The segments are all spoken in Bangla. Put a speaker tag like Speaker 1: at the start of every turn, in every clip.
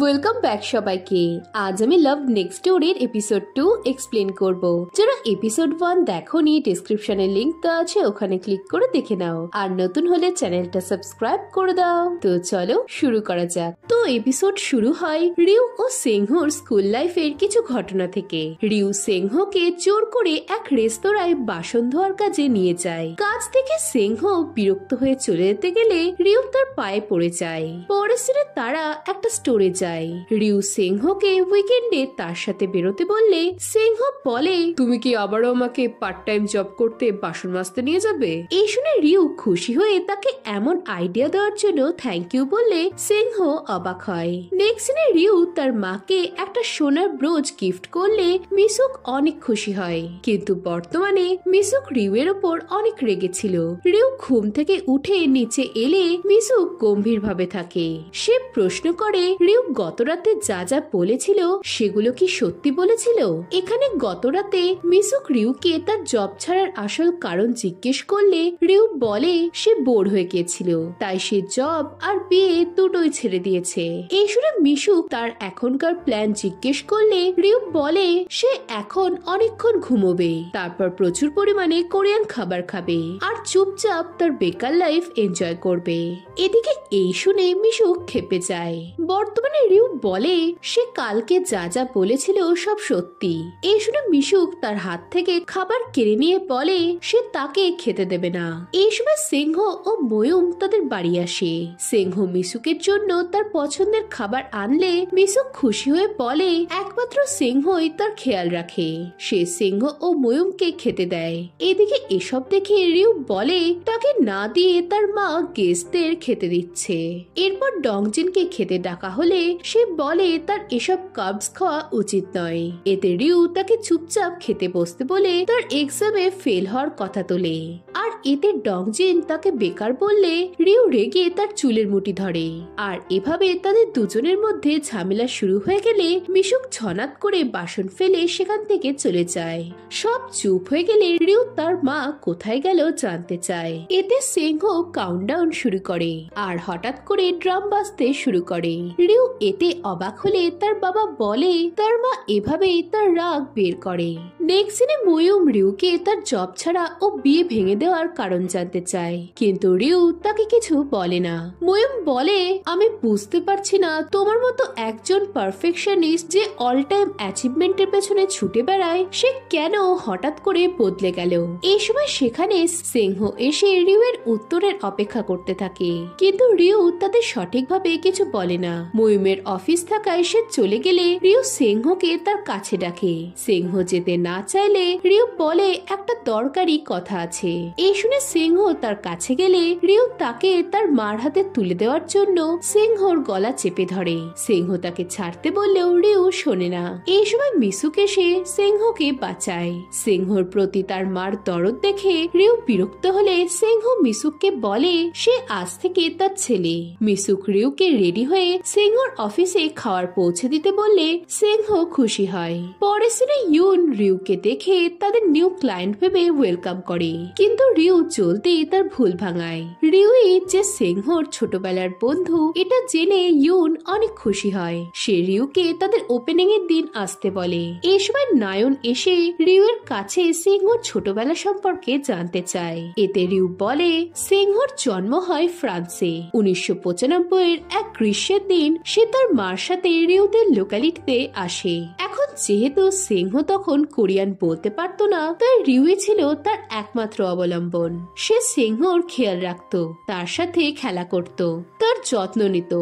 Speaker 1: ওয়েলকাম ব্যাক সবাইকে। আজ আমি লাভ নেক্সট স্টোরির এপিসোড 2 এক্সপ্লেন করব। যারা এপিসোড 1 দেখোনি, ডেসক্রিপশনে লিংক দেওয়া আছে, ওখানে ক্লিক করে দেখে নাও। আর নতুন হলে চ্যানেলটা সাবস্ক্রাইব করে দাও। তো চলো শুরু করা যাক। তো এপিসোড শুরু হয় রিউ ও সেংহোর স্কুল লাইফের কিছু ঘটনা থেকে। রিউ সেংহোকে জোর করে এক রেস্তোরাঁয় বাসন ধোয়ার কাজে নিয়ে যায়। কাজ থেকে সেংহো বিরক্ত হয়ে চলে যেতে গেলে রিউ তার পায়ে পড়ে যায়। পরের সিনে তারা একটা স্টোরে যায়। রিউ সেংহোকে উইকেন্ডে তার সাথে বেরোতে বললে সেংহো বলে, তুমি কি আবারও আমাকে পার্ট টাইম জব করতে বাসন মাজতে নিয়ে যাবে? এই শুনে রিউ খুশি হয়ে তাকে এমন আইডিয়া দেওয়ার জন্য থ্যাংক ইউ বললে সেংহো অবাক হয়। নেক্সট সিনে রিউ তার মাকে একটা সোনার ব্রোচ গিফট করলে মিসুক অনেক খুশি হয়, কিন্তু বর্তমানে মিসুক রিউ এর ওপর অনেক রেগেছিল। রিউ ঘুম থেকে উঠে নিচে এলে মিসুক গম্ভীর ভাবে থাকে। সে প্রশ্ন করে রিউ গতরাতে যা যা বলেছিল সেগুলো কি সত্যি বলেছিল? এখানে গতরাতে মিসুক রিউকে তার জব ছাড়ার আসল কারণ জিজ্ঞেস করলে রিউ বলে সে বোর হয়ে গিয়েছিল, তাই সে জব আর বিয়ে দুটোই ছেড়ে দিয়েছে। এই শুনে মিসুক তার এখনকার প্ল্যান জিজ্ঞেস করলে রিউ বলে সে এখন অনেকক্ষণ ঘুমোবে, তারপর প্রচুর পরিমাণে কোরিয়ান খাবার খাবে আর চুপচাপ তার বেকার লাইফ এনজয় করবে। এদিকে এই শুনে মিসুক খেপে যায়। বর্তমানে রিউ বলে সে কালকে যা যা বলেছিল সব সত্যি। এই শুনে মিসুক তার হাত থেকে খাবার কেড়ে নিয়ে বলে সে তাকে খেতে দেবে না। এই সময় সেংহো ও ময়ূম তাদের বাড়ি আসে। সেংহো মিসুকের জন্য তার পছন্দের খাবার আনলে মিসুক খুশি হয়ে বলে একমাত্র সেংহোই তার খেয়াল রাখে। সে সেংহো ও ময়ূমকে খেতে দেয়। এদিকে এসব দেখে রিউ বলে তাকে না দিয়ে তার মা গেস্টদের খেতে দিচ্ছে। এরপর ডংজিনকে খেতে ডাকা হলে সে বলে তার এসব কার্বস খাওয়া উচিত নয়। এতে রিউ তাকে চুপচাপ খেতে বসতে বলে তার এক্সামে ফেল হওয়ার কথা তোলে। আর এতে ডংজিন তাকে বেকার বললে রিউ রেগে তার চুলের মুঠি ধরে। আর এভাবে তাদের দুজনের মধ্যে ঝামেলা শুরু হয়ে গেলে মিশুক ছনাত করে বাসন ফেলে সেখান থেকে চলে যায়। সব চুপ হয়ে গেলে রিউ তার মা কোথায় গেল জানতে চায়। এতে সেংহো কাউন্টডাউন শুরু করে আর হঠাৎ করে ড্রাম বাজতে শুরু করে। রিউ এতে অবাক হলে তার বাবা বলে তার মা এভাবেই তার রাগ বের করে। নেক্সট সিনে ময়ূম রিউকে তার জব ছাড়া ও বিয়ে ভেঙে দেওয়ার কারণ জানতে চায়, কিন্তু রিউ তাকে কিছু বলে না। ময়ূম বলে আমি বুঝতে পারছি না তোমার মতো একজন পারফেকশনিস্ট যে অল টাইম অ্যাচিভমেন্টের পেছনে ছুটে বেড়ায় সে কেন হঠাৎ করে বদলে গেল। এই সময় সেখানে সেংহো এসে রিউ এর উত্তরের অপেক্ষা করতে থাকে, কিন্তু রিউ তাদের সঠিকভাবে কিছু বলে না। ময়ূমের অফিস থাকায় সে চলে গেলে রিউ সেংহোকে তার কাছে ডাকে। সেংহো যেতে না চাইলে রিউ বলে একটা দরকারি কথা আছে। এই শুনে সেংহো তার কাছে গেলে রিউ তাকে তার মার হাতে তুলে দেওয়ার জন্য সেংহোর গলা চেপে ধরে। সেংহো তাকে ছাড়তে বললেও রিউ শোনে না। এই সময় মিসুক এসে সেংহোকে বাঁচায়। সেংহোর প্রতি তার মার দরদ দেখে রিউ বিরক্ত হলে সেংহো মিসুককে বলে সে আজ থেকে তার ছেলে। মিসুক রিউকে রেডি হয়ে সেংহোর অফিসে খাবার পৌঁছে দিতে বললে সেংহো খুশি হয়। পরের সিনে ইউন রিউকে দেখে তাদের নিউ ক্লায়েন্ট ভেবে ওয়েলকাম করে, কিন্তু রিউ চলতেই তার ভুল ভাঙায়। রিউই যে সেংহোর ছোটবেলার বন্ধু এটা জেনে ইউন অনেক খুশি হয়। সে রিউকে তাদের ওপেনিং এর দিন আসতে বলে। এই সময় নায়ন এসে রিউ এর কাছে সেংহোর ছোটবেলা সম্পর্কে জানতে চায়। এতে রিউ বলে সেংহোর জন্ম হয় ফ্রান্সে 1995 এর এক গ্রীষ্মের দিন। সে তার মার সাথে রিউদের লোকালিটিতে আসে। এখন যেহেতু সেংহো তখন কোরিয়ান বলতে পারতো না, তাই রিউই ছিল তার একমাত্র অবলম্বন। সে সেংহোর খেয়াল রাখতো, তার সাথে খেলা করত, তার যত্ন নিত।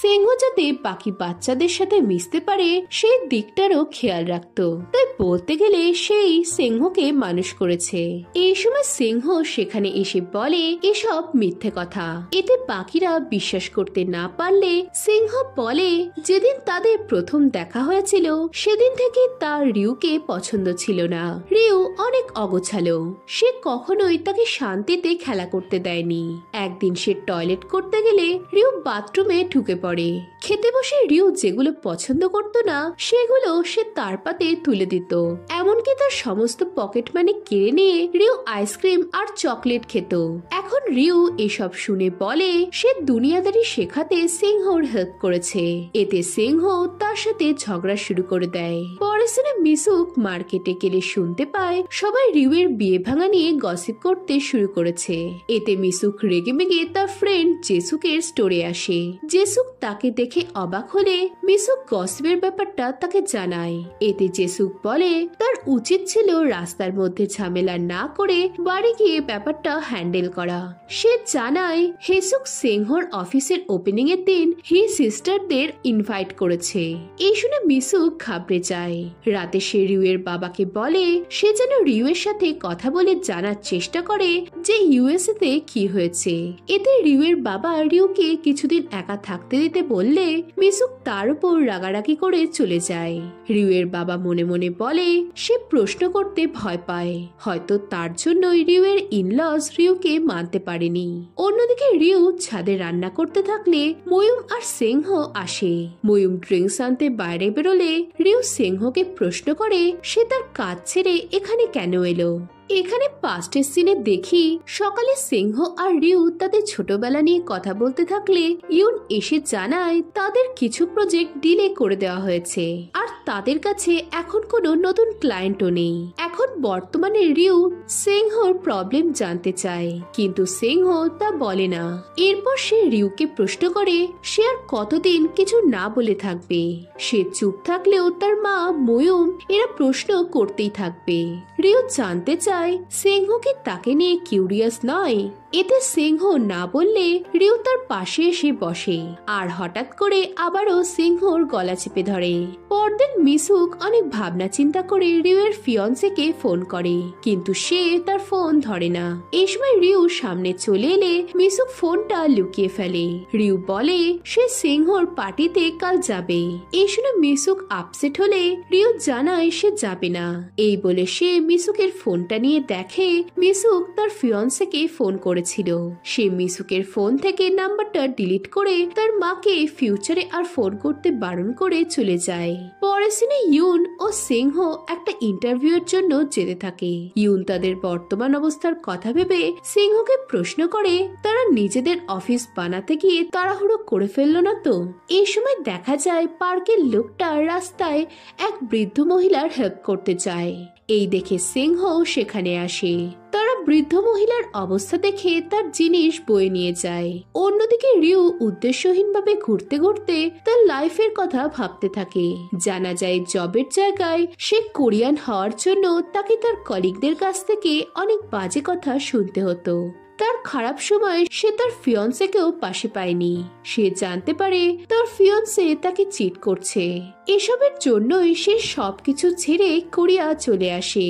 Speaker 1: সেংহো যাতে বাকি বাচ্চাদের সাথে মিশতে পারে সেই দিকটারও খেয়াল রাখতো। তাই বলতে গেলে সেই সেংহোকে মানুষ করেছে। এই সময় সেংহো সেখানে এসে বলে এসব মিথ্যে কথা। এতে বাকিরা বিশ্বাস করতে না পারলে সিংহ বলে যেদিন তাদের প্রথম দেখা হয়েছিল সেদিন থেকে তার রিউকে পছন্দ ছিল না। রিউ অনেক অগোছালো, সে কখনোই তাকে শান্তিতে খেলা করতে দেয়নি। একদিন সে টয়লেট করতে গেলে রিউ বাথরুমে ঢুকে পড়ে। খেতে বসে রিউ যেগুলো পছন্দ করত না সেগুলো সে তার পাতে তুলে দিত। এমনকি তার সমস্ত পকেট মানি কেড়ে নিয়ে রিউ আইসক্রিম আর চকলেট খেত। এখন রিউ এসব শুনে বলে সে দুনিয়াদারি শেখাতে সিংহর হেল্প করেছে। এতে সিংহ তার সাথে ঝগড়া শুরু করে দেয়। পরের দিনে মিসুক মার্কেটে গেলে শুনতে পায় সবাই রিউয়ের বিয়ে ভাঙা নিয়ে গসিপ করতে শুরু করেছে। এতে মিসুক রেগেমেগে তার ফ্রেন্ড জেসুকের স্টোরে আসে। জেসুক তাকে দেখে অবাক হলে মিসুক গসিপের ব্যাপারটা তাকে জানায়। এতে জেসুক বলে তার উচিত ছিল রাস্তার মধ্যে ঝামেলা না করে বাড়ি গিয়ে ব্যাপারটা হ্যান্ডেল করা। সে জানায় হেসুক সিংহর অফিসের ওপেনিং এর দিন হি সিস্টারদের ইনভাইট করেছে। এই শুনে মিসুক ঘাবড়ে যায়। রাতে সে রিউয়ের বাবাকে বলে সে যেন রিউয়ের সাথে কথা বলে জানার চেষ্টা করে যে ইউএসএ তে কি হয়েছে। এতে রিউয়ের বাবা রিউকে কিছুদিন একা থাকতে দিতে বললে মিসুক তার উপর রাগারাগি করে চলে যায়। রিউয়ের বাবা মনে মনে বলে সে প্রশ্ন করতে ভয় পায়, হয়তো তার জন্যই রিউয়ের ইনলস রিউকে মানতে পারেনি। অন্যদিকে রিউ ছাদে রান্না করতে থাকলে ময়ূম আর সিংহ আসে। ময়ূম ড্রিঙ্কস আনতে বাইরে বেরোলে রিউ সিংহকে প্রশ্ন করে সে তার কাজ ছেড়ে এখানে কেন এলো। এখানে পাস্টের সিনে দেখি সকালে সিংহ আর রিউ তাদের ছোটবেলা নিয়ে কথা বলতে থাকলে ইউন এসে জানায় তাদের কিছু প্রজেক্ট ডিলে করে দেওয়া হয়েছে আর তাদের কাছে এখন কোনো নতুন ক্লায়েন্টও নেই। এখন বর্তমানে রিউ সিংহর প্রবলেম জানতে চায়, কিন্তু সিংহ তা বলে না। এরপর সে রিউকে প্রশ্ন করে সে আর কতদিন কিছু না বলে থাকবে। সে চুপ থাকলেও তার মা ময়ূম এরা প্রশ্ন করতেই থাকবে। রিউ জানতে চায় সিংহ কি তাকে নিয়ে কিউরিয়াস নয়। এতে সিংহ না বললে রিউ তার পাশে এসে বসে আর হঠাৎ করে আবারও সিংহর গলা চেপে ধরে। পরদিন মিসুক অনেক ভাবনা চিন্তা করে রিউয়ের ফিয়ন্সেকে ফোন করে, কিন্তু সে তার ফোন ধরে না। এই সময় রিউ সামনে চলে এলে মিসুক ফোনটা লুকিয়ে ফেলে। রিউ বলে সে সিংহর পার্টিতে কাল যাবে। এই শুনে মিসুক আপসেট হলে রিউ জানায় সে যাবে না। এই বলে সে মিসুকের ফোনটা নিয়ে দেখে মিসুক তার ফিয়ন্সেকে ফোন করে ছিল। সে মিসুকের ফোন থেকে নাম্বারটা ডিলিট করে তার মাকে ফিউচারে আর ফোন করতে বারণ করে চলে যায়। পরের দিনে ইউন ও সিংহ একটা ইন্টারভিউর জন্য যেতে থাকে। ইউন তাদের বর্তমান অবস্থার কথা ভেবে সিংহকে প্রশ্ন করে তারা নিজেদের অফিস বানাতে গিয়ে তাড়াহুড়ো করে ফেললো না তো। এই সময় দেখা যায় পার্কের লোকটা রাস্তায় এক বৃদ্ধ মহিলার হেল্প করতে চায়। এই দেখে সিংহ সেখানে আসে। তারা বৃদ্ধ মহিলার অবস্থা দেখে তার জিনিস বয়ে নিয়ে যায়। অন্যদিকে রিউ উদ্দেশ্যহীনভাবে ঘুরতে ঘুরতে তার লাইফের কথা ভাবতে থাকে। জানা যায় জবের জায়গায় সে কোরিয়ান হওয়ার জন্য তাকে তার কলিগদের কাছ থেকে অনেক বাজে কথা শুনতে হতো। তার খারাপ সময় সে তার ফিয়ন্সেকেও পাশে পায়নি। সে জানতে পারে তার ফিয়ন্সে তাকে চিট করছে। এসবের জন্যই সে সবকিছু ছেড়ে কোরিয়া চলে আসে।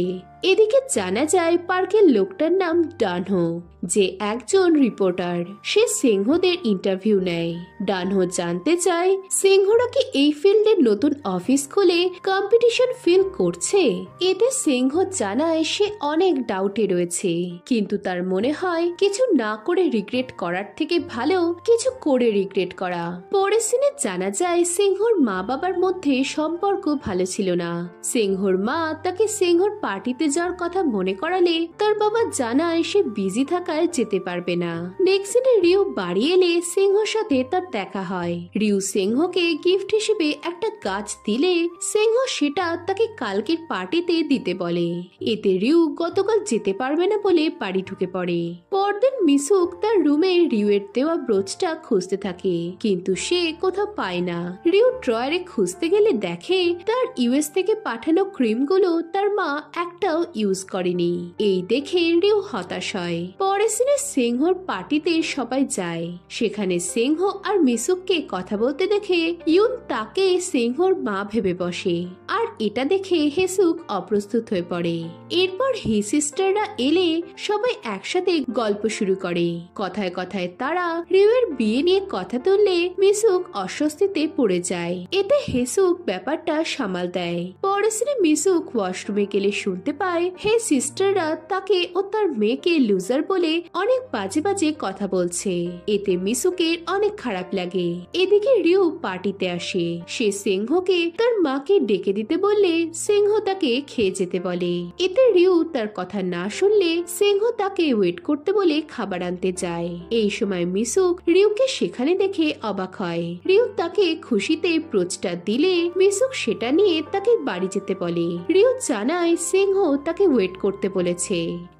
Speaker 1: এদিকে জানা যায় পার্কের লোকটার নাম ডানহো, যে একজন রিপোর্টার। সে সিংহদের ইন্টারভিউ নেয়। ডানহো জানতে চায় সিংহরা কি এই ফিল্ডে নতুন অফিস খুলে কম্পিটিশন ফিল করছে। এতে সিংহ জানায় সে অনেক ডাউটে রয়েছে, কিন্তু তার মনে হয় কিছু না করে রিগ্রেট করার থেকে ভালো কিছু করে রিগ্রেট করা। পরের সিনে জানা যায় সিংহর মা বাবার মধ্যে সম্পর্ক ভালো ছিল না। সিংহর মা তাকে সিংহর পার্টিতে যাওয়ার কথা মনে করালে তার বাবা জানায় সে বিজি থাকায় যেতে পারবে না। নেক্সট দিনে রিউ বাড়ি এলে সিংহর সাথে তার দেখা হয়। রিউ সিংহকে গিফট হিসেবে একটা গাছ দিলে সিংহ সেটা তাকে কালকের পার্টিতে দিতে বলে। এতে রিউ গতকাল যেতে পারবে না বলে বাড়ি ঢুকে পড়ে। পরদিন মিসুক তার রুমে রিউয়ের দেওয়া ব্রোচটা খুঁজতে থাকে, কিন্তু সে কোথাও পায় না। রিউ ড্রয়ারে খুঁজতে গেলে দেখে তার ইউএস থেকে পাঠানো ক্রিমগুলো তার মা একটাও ইউজ করেনি। এই দেখে রিউ হতাশ হয়। পরের সিনে সিংহর পার্টিতে সবাই যায়। সেখানে সিংহ আর মিসুককে কথা বলতে দেখে ইউন তাকে সিংহর মা ভেবে বসে, আর এটা দেখে হেসুক অপ্রস্তুত হয়ে পড়ে। এরপর হি সিস্টাররা এলে সবাই একসাথে গল্প শুরু করে। কথায় কথায় তারা রিউয়ের বিয়ে নিয়ে কথা তুললে মিসুক অস্বস্তিতে পড়ে যায়। এতে হেসুক ব্যাপারটা সামাল দেয়। পরের সিনে মিসুক ওয়াশরুমে গেলে শুনতে পায় হে সিস্টাররা তাকে ও তার মেয়েকে লুজার বলে অনেক বাজে বাজে কথা বলছে। এতে মিসুকের অনেক খারাপ লাগে। এদিকে রিউ পার্টিতে আসে। সে সিংহকে তার মাকে ডেকে দিতে বললে সিংহ তাকে খেয়ে যেতে বলে। এতে রিউ তার কথা না শুনলে সিংহ তাকে ওয়েট করতে বলে খাবার আনতে যায়। এই সময় মিসুক রিউকে সেখানে দেখে অবাক হয়। রিউ তাকে খুশিতে প্রস্তাব দিলে মিসুক সেটা নিয়ে তাকে বাড়ি যেতে বলে। রিউ জানায় সিংহ তাকে ওয়েট করতে বলেছে।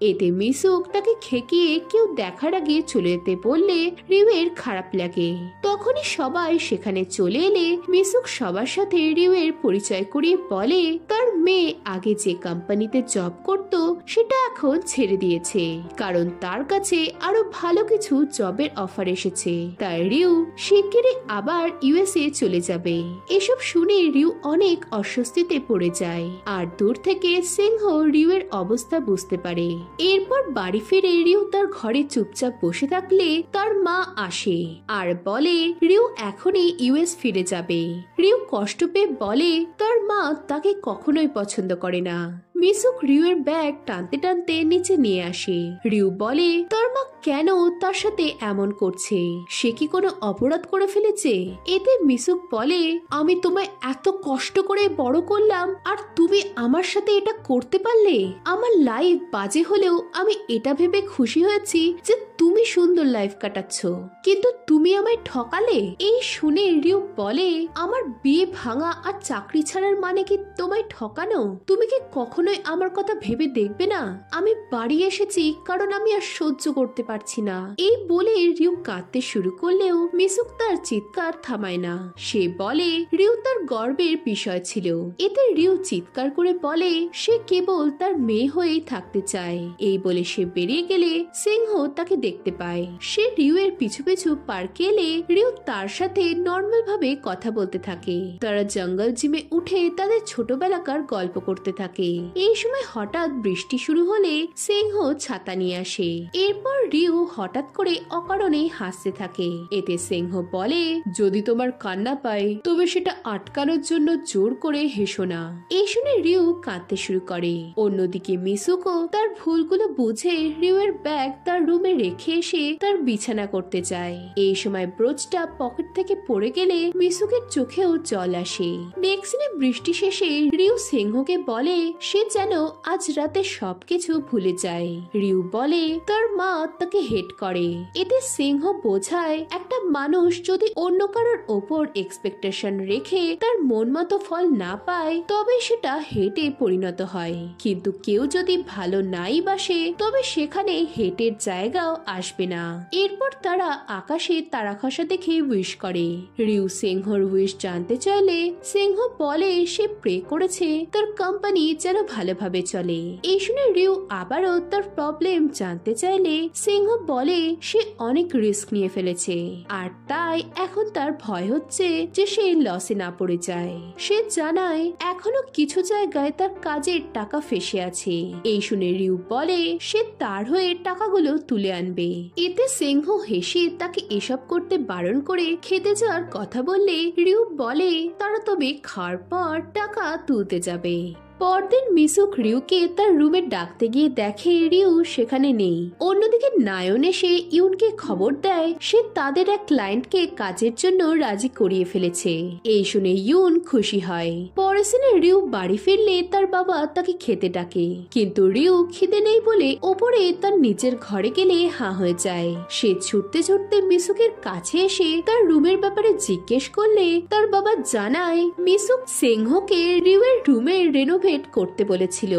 Speaker 1: এতে মিসুক তাকে খেকিয়ে কেউ দেখার আগে চলে যেতে বললে রিউয়ের খারাপ লাগে। তখনই সবাই সেখানে চলে এলে মিসুক সবার সাথে রিউয়ের পরিচয় করিয়ে বলে তার মেয়ে আগে যে কোম্পানিতে জব করত সেটা এখন ছেড়ে দিয়েছে, কারণ তার কাছে আরো ভালো কিছু জবের অফার এসেছে। তাই রিউ শিগগিরই আবার ইউএসএ চলে যাবে। এসব শুনে রিউ অনেক অস্বস্তিতে পড়ে যায়, আর দূর থেকে সিংহ রিউয়ের অবস্থা বুঝতে পারে। এরপর বাড়ি ফিরে রিউ তার ঘরে চুপচাপ বসে থাকলে তার মা আসে আর বলে রিউ এখনই ইউএস ফিরে যাবে। রিউ কষ্ট পেয়ে বলে তার মা তাকে কখনোই পছন্দ করে না। মিসুক রিউয়ের ব্যাগ টানতে টানতে নিচে নিয়ে আসে। রিউ বলে তার মা কেন তার সাথে এমন করছে, সে কি কোনো অপরাধ করে ফেলেছে? এতে মিসুক বলে আমি তোমায় এত কষ্ট করে বড় করলাম আর তুমি আমার সাথে এটা করতে পারলে? আমার লাইফ বাজে হলেও আমি এটা ভেবে খুশি হয়েছি যে তুমি সুন্দর লাইফ কাটাচ্ছ, কিন্তু তুমি আমায় ঠকালে। এই শুনে রিউ বলে আমার বিয়ে ভাঙা আর চাকরি ছাড়ার মানে কি তোমায় ঠকানো? তুমি কি কখনোই আমার কথা ভেবে দেখবে না? আমি বাড়ি এসেছি কারণ আমি আর সহ্য করতে পারছি না। এই বলে রিউ কাঁদতে শুরু করলেও মিসুক তার চিৎকার থামায় না। সে বলে রিউ তার গর্বের বিষয় ছিল। এতে রিউ চিৎকার করে বলে সে কেবল তার মেয়ে হয়েই থাকতে চায়। এই বলে সে বেরিয়ে গেলে সিংহ তাকে দেখতে পায়। সে রিউ এর পিছু পিছু পার্কে এলে রিউ তার সাথে নর্মাল ভাবে কথা বলতে থাকে। তারা জঙ্গল জিমে উঠে তাদের ছোটবেলাকার গল্প করতে থাকে। এই সময় হঠাৎ বৃষ্টি শুরু হলে সিংহ ছাতা নিয়ে আসে। এরপর রিউ হঠাৎ করে অকারণে হাসতে থাকে। এতে সিংহ বলে যদি তোমার কান্না পায় তবে সেটা আটকানোর জন্য জোর করে হেসো না। এই শুনে রিউ কাঁদতে শুরু করে। অন্যদিকে মিসুকো তার ভুলগুলো বুঝে রিউ এর ব্যাগ তার রুমে রেখে এসে তার বিছানা করতে যায়। এই সময় ব্রোচটা পকেট থেকে পড়ে গেলে মিসুকের চোখেও জল আসে। নেক্সট বৃষ্টি শেষে রিউ সিংহকে বলে সে যেন আজ রাতে সবকিছু ভুলে যায়। রিউ বলে তার মা তাকে হেট করে। এতে সিংহ বোঝায় একটা মানুষ যদি অন্য কারোর ওপর এক্সপেকটেশন রেখে তার মন মতো ফল না পায় তবে সেটা হেটে পরিণত হয়, কিন্তু কেউ যদি ভালো নাই বাসে তবে সেখানে হেটের জায়গাও আসবে না। এরপর তারা আকাশে তারা খসা দেখে উইশ করে। রিউ সিংহর উইশ জানতে চাইলে সিংহ বলে সে প্রে করেছে তার কোম্পানি যেন ভালোভাবে চলে। এই শুনে রিউ আবারও তার প্রবলেম জানতে চাইলে সিংহ বলে সে অনেক রিস্ক নিয়ে ফেলেছে আর তাই এখন তার ভয় হচ্ছে যে সে লসে না পড়ে যায়। সে জানায় এখনো কিছু জায়গায় তার কাজের টাকা ফেসে আছে। এই শুনে রিউ বলে সে তার হয়ে টাকাগুলো তুলে আনবে। এতে সিংহ হেসে তাকে এসব করতে বারণ করে খেতে যাওয়ার কথা বললে রিউ বলে তারা তবে খাওয়ার পর টাকা তুলতে যাবে। পরদিন মিসুক রিউকে তার রুমে ডাকতে গিয়ে দেখে রিউ সেখানে নেই। অন্যদিকে নায়ন এসে ইউনকে খবর দেয় সে তাদের এক ক্লায়েন্টকে কাজের জন্য রাজি করিয়ে ফেলেছে। এই শুনে ইউন খুশি হয়। পরের দিনে রিউ বাড়ি ফিরলে তার বাবা তাকে খেতে ডাকে, কিন্তু রিউ খিদে নেই বলে ওপরে তার নিজের ঘরে গেলে হাঁ হয়ে যায়। সে ছুটতে ছুটতে মিসুকের কাছে এসে তার রুমের ব্যাপারে জিজ্ঞেস করলে তার বাবা জানায় মিসুক সিংহকে রিউ এর রুমের রেনোভেট ডেকোরেট করতে বলেছিল।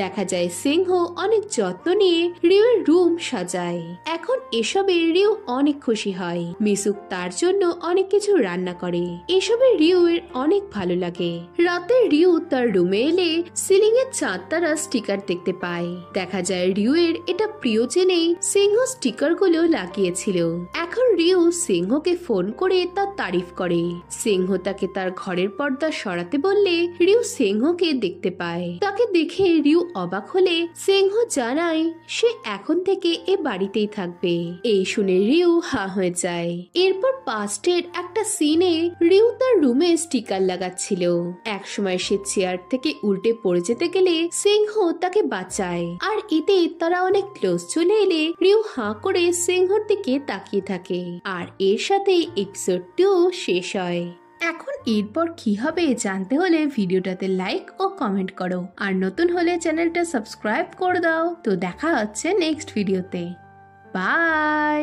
Speaker 1: দেখা যায় সিংহ অনেক যত্ন নিয়ে রিউয়ের রুম সাজায়। এখন এসবে রিউ অনেক খুশি হয়। মিসুক তার জন্য অনেক কিছু রান্না করে। এসবে রিউয়ের অনেক ভালো লাগে। রাতে রিউ তার রুমে এলে সিলিং এ চাঁদ তারা স্টিকার দেখতে পায়। দেখা যায় রিউয়ের এটা প্রিয় জেনেই সিংহ স্টিকার গুলো লাগিয়েছিল। এখন রিউ সিংহকে ফোন করে তার তারিফ করে। সিংহ তাকে তার ঘরের পর্দা সরাতে বললে রিউ সিংহকে দেখতে পায়। তাকে দেখে রিউ অবাক হলে সিংহ জানায় সে এখন থেকে এ বাড়িতেই থাকবে। এই শুনে রিউ হা হয়ে যায়। এরপর পাস্টের একটা সিনে রিউ তার রুমে স্টিকার লাগাচ্ছিল। একসময় সে চেয়ার থেকে উল্টে পড়ে যেতে গেলে সিংহ তাকে বাঁচায়। আর এতে তারা অনেক ক্লোজ চলে এলে রিউ হাঁ করে সিংহর দিকে তাকিয়ে থাকে। আর এর সাথে এপিসোড 2 শেষ হয়। এখন এরপর কি হবে জানতে হলে ভিডিওটাতে লাইক ও কমেন্ট করো। আর নতুন হলে চ্যানেলটা সাবস্ক্রাইব করে দাও। তো দেখা হচ্ছে নেক্সট ভিডিওতে। বাই।